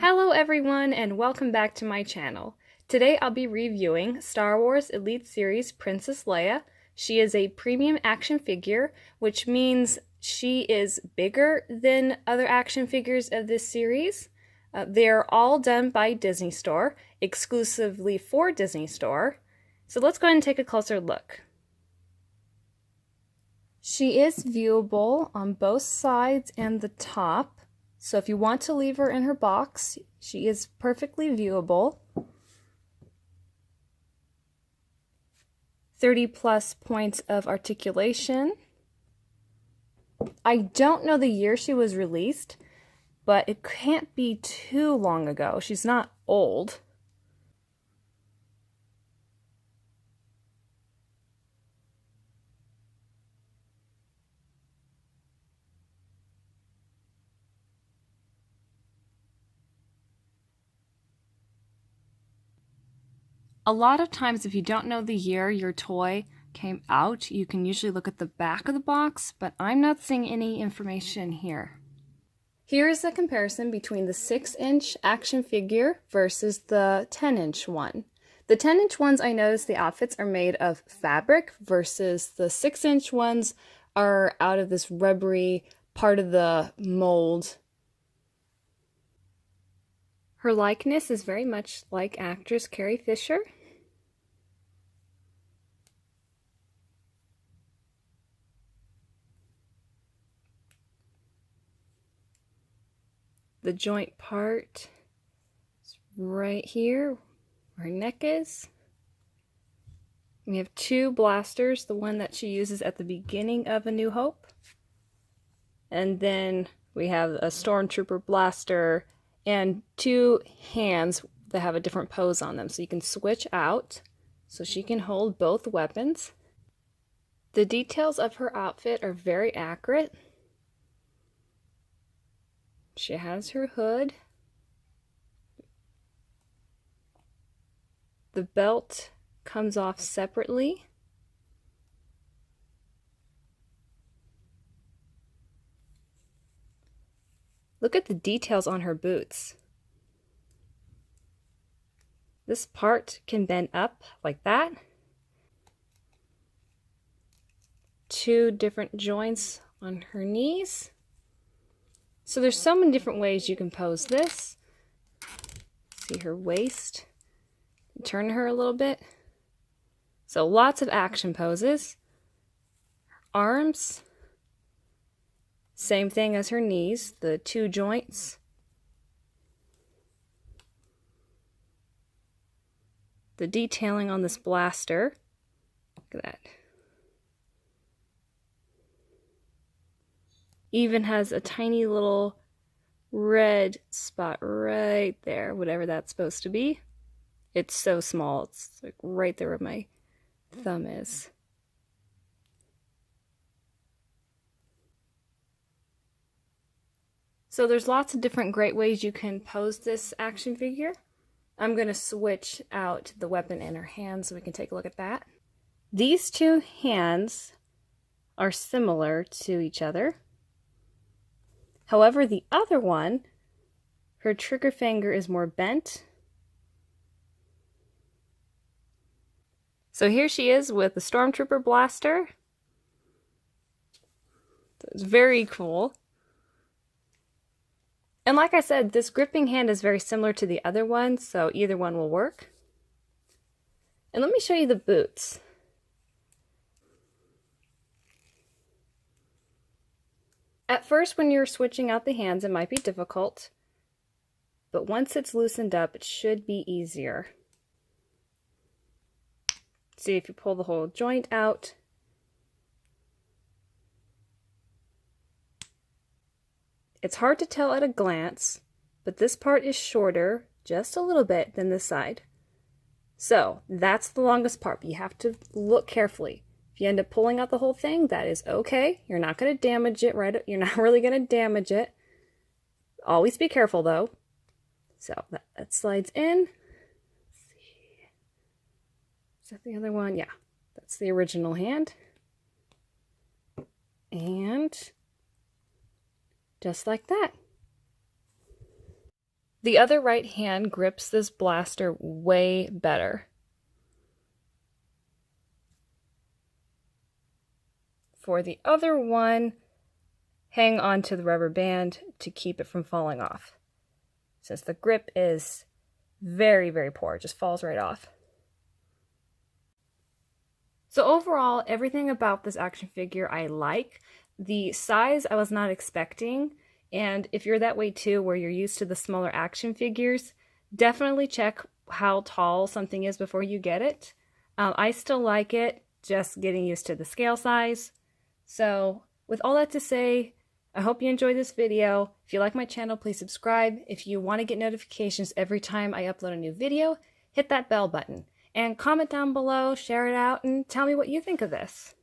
Hello everyone and welcome back to my channel. Today I'll be reviewing Star Wars Elite Series Princess Leia. She is a premium action figure, which means she is bigger than other action figures of this series. They're all done by Disney Store, exclusively for Disney Store. So let's go ahead and take a closer look. She is viewable on both sides and the top. So if you want to leave her in her box, she is perfectly viewable. 30+ points of articulation. I don't know the year she was released, but it can't be too long ago. She's not old. A lot of times if you don't know the year your toy came out, you can usually look at the back of the box, but I'm not seeing any information here. Here is a comparison between the 6-inch action figure versus the 10-inch one. The 10-inch ones, I noticed the outfits are made of fabric versus the 6-inch ones are out of this rubbery part of the mold. Her likeness is very much like actress Carrie Fisher. The joint part is right here where her neck is. We have 2 blasters, the one that she uses at the beginning of A New Hope. And then we have a Stormtrooper blaster and 2 hands that have a different pose on them. So you can switch out so she can hold both weapons. The details of her outfit are very accurate. She has her hood. The belt comes off separately. Look at the details on her boots. This part can bend up like that. 2 different joints on her knees. So there's so many different ways you can pose this. See her waist. Turn her a little bit. So lots of action poses. Her arms. Same thing as her knees, the 2 joints. The detailing on this blaster. Look at that. Even has a tiny little red spot right there, whatever that's supposed to be. It's so small, it's like right there where my thumb is. So there's lots of different great ways you can pose this action figure. I'm going to switch out the weapon in her hand so we can take a look at that. These 2 hands are similar to each other. However, the other one, her trigger finger is more bent. So here she is with the Stormtrooper blaster. It's very cool. And like I said, this gripping hand is very similar to the other one, so either one will work. And let me show you the boots. At first, when you're switching out the hands, it might be difficult, but once it's loosened up, it should be easier. See, if you pull the whole joint out, it's hard to tell at a glance, but this part is shorter, just a little bit, than this side. So, that's the longest part, but you have to look carefully. If you end up pulling out the whole thing, that is okay. You're not going to damage it, right? You're not really going to damage it. Always be careful, though. So, that slides in. Let's see. Is that the other one? Yeah, that's the original hand. And just like that. The other right hand grips this blaster way better. For the other one, hang on to the rubber band to keep it from falling off, since the grip is very, very poor. It just falls right off. So overall, everything about this action figure I like. The size I was not expecting, and if you're that way too, where you're used to the smaller action figures, definitely check how tall something is before you get it. I still like it, just getting used to the scale size. So with all that to say, I hope you enjoyed this video. If you like my channel, please subscribe. If you want to get notifications every time I upload a new video, hit that bell button. And comment down below, share it out, and tell me what you think of this.